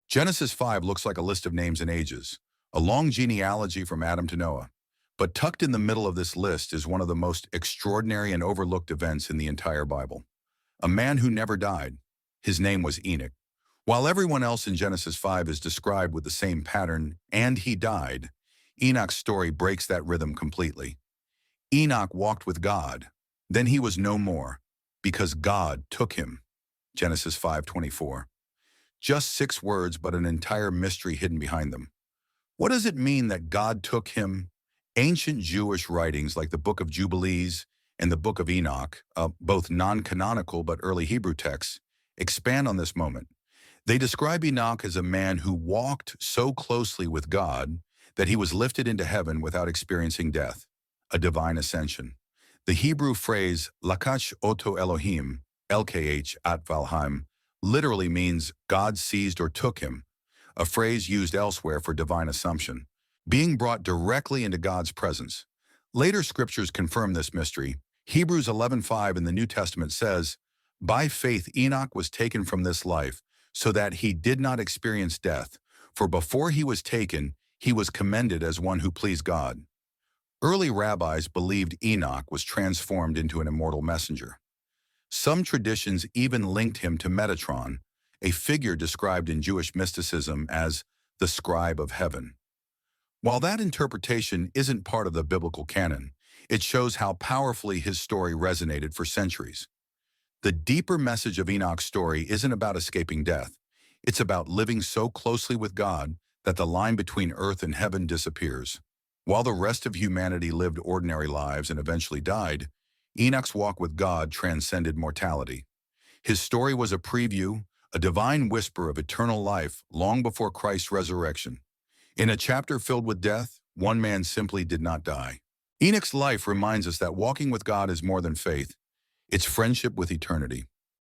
Genesis 5 looks like a list of names and ages, a long genealogy from Adam to Noah. But tucked in the middle of this list is one of the most extraordinary and overlooked events in the entire Bible. A man who never died. His name was Enoch. While everyone else in Genesis 5 is described with the same pattern, and he died, Enoch's story breaks that rhythm completely. Enoch walked with God. Then he was no more, because God took him. Genesis 5:24. Just 6 words, but an entire mystery hidden behind them. What does it mean that God took him? Ancient Jewish writings like the Book of Jubilees and the Book of Enoch, both non-canonical but early Hebrew texts, expand on this moment. They describe Enoch as a man who walked so closely with God that he was lifted into heaven without experiencing death, a divine ascension. The Hebrew phrase lakach oto Elohim, LKH at Valheim, literally means God seized or took him, a phrase used elsewhere for divine assumption, being brought directly into God's presence. Later scriptures confirm this mystery. Hebrews 11:5 in the New Testament says, "By faith Enoch was taken from this life, so that he did not experience death, for before he was taken, he was commended as one who pleased God." Early rabbis believed Enoch was transformed into an immortal messenger. Some traditions even linked him to Metatron, a figure described in Jewish mysticism as the scribe of heaven. While that interpretation isn't part of the biblical canon, it shows how powerfully his story resonated for centuries. The deeper message of Enoch's story isn't about escaping death. It's about living so closely with God that the line between earth and heaven disappears. While the rest of humanity lived ordinary lives and eventually died, Enoch's walk with God transcended mortality. His story was a preview, a divine whisper of eternal life long before Christ's resurrection. In a chapter filled with death, one man simply did not die. Enoch's life reminds us that walking with God is more than faith. It's friendship with eternity.